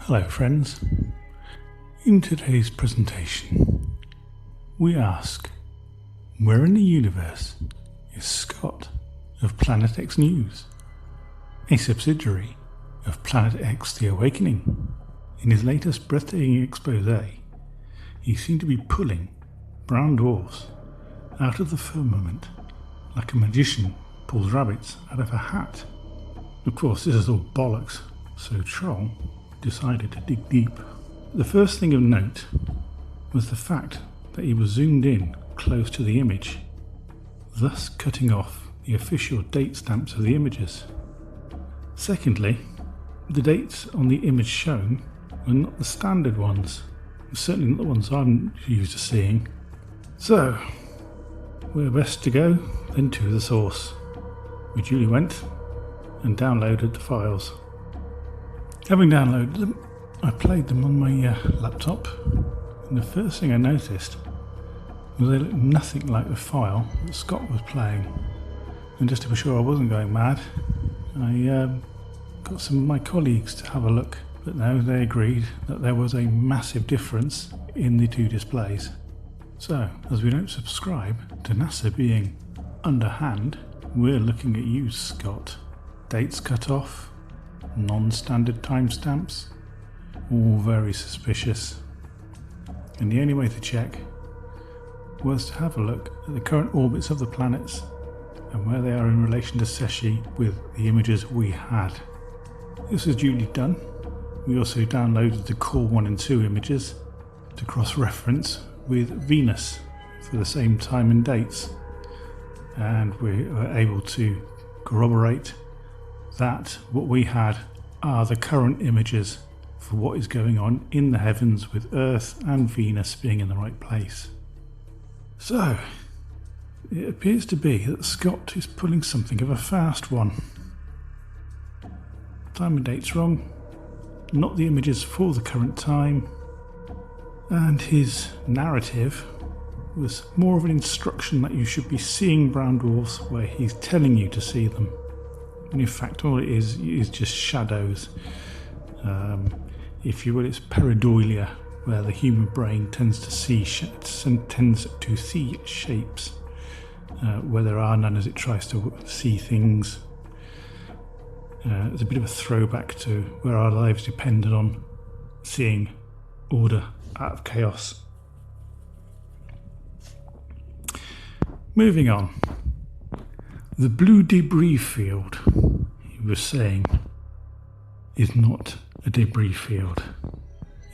Hello friends, in today's presentation we ask, where in the universe is Scott of Planet X News, a subsidiary of Planet X The Awakening? In his latest breathtaking expose, he seemed to be pulling brown dwarfs out of the firmament like a magician pulls rabbits out of a hat. Of course this is all bollocks, so T.R.O.L.L decided to dig deep. The first thing of note was the fact that he was zoomed in close to the image, thus cutting off the official date stamps of the images. Secondly, the dates on the image shown were not the standard ones, certainly not the ones I'm used to seeing. So, where best to go than to the source. We duly went and downloaded the files. Having downloaded them, I played them on my laptop, and the first thing I noticed was they looked nothing like the file that Scott was playing. And just to be sure I wasn't going mad, I got some of my colleagues to have a look, but no, they agreed that there was a massive difference in the two displays. So, as we don't subscribe to NASA being underhand, we're looking at you, Scott. Dates cut off, non-standard timestamps, all very suspicious. And the only way to check was to have a look at the current orbits of the planets and where they are in relation to Secchi with the images we had. This was duly done. We also downloaded the core 1 and 2 images to cross-reference with Venus for the same time and dates, and we were able to corroborate that what we had are the current images for what is going on in the heavens, with Earth and Venus being in the right place. So, it appears to be that Scott is pulling something of a fast one. Time and date's wrong, not the images for the current time, and his narrative was more of an instruction that you should be seeing brown dwarfs where he's telling you to see them. And in fact all it is just shadows. If you will, it's pareidolia, where the human brain tends to see shapes, where there are none as it tries to see things. It's a bit of a throwback to where our lives depended on seeing order out of chaos. Moving on. The blue debris field, he was saying, is not a debris field.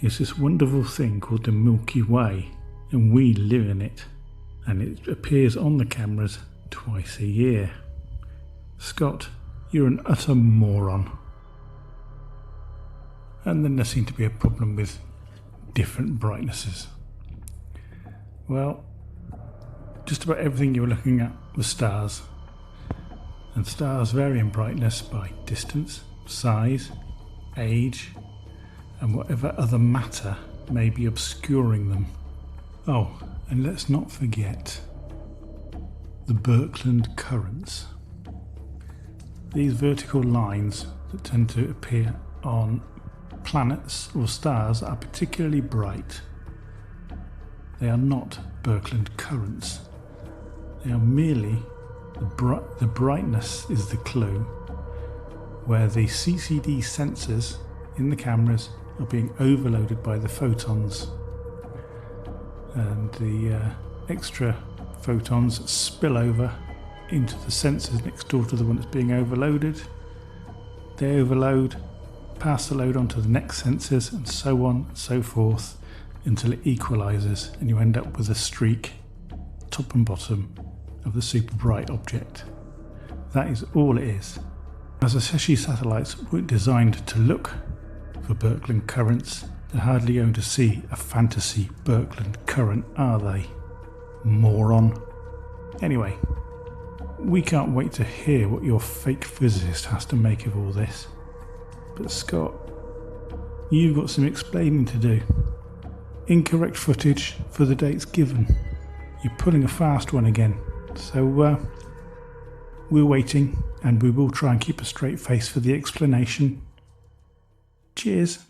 It's this wonderful thing called the Milky Way, and we live in it, and it appears on the cameras twice a year. Scott, you're an utter moron. And then there seemed to be a problem with different brightnesses. Well, just about everything you were looking at was stars. And stars vary in brightness by distance, size, age, and whatever other matter may be obscuring them. Oh, and let's not forget the Birkeland currents. These vertical lines that tend to appear on planets or stars that are particularly bright. They are not Birkeland currents. They are merely the brightness is the clue, where the CCD sensors in the cameras are being overloaded by the photons, and the extra photons spill over into the sensors next door to the one that's being overloaded. They overload, pass the load on to the next sensors, and so on and so forth until it equalizes, and you end up with a streak, top and bottom, of the super bright object. That is all it is. As the Secchi satellites weren't designed to look for Birkeland currents, they're hardly going to see a fantasy Birkeland current, are they? Moron. Anyway, we can't wait to hear what your fake physicist has to make of all this. But Scott, you've got some explaining to do. Incorrect footage for the dates given. You're pulling a fast one again. So we're waiting, and we will try and keep a straight face for the explanation. Cheers.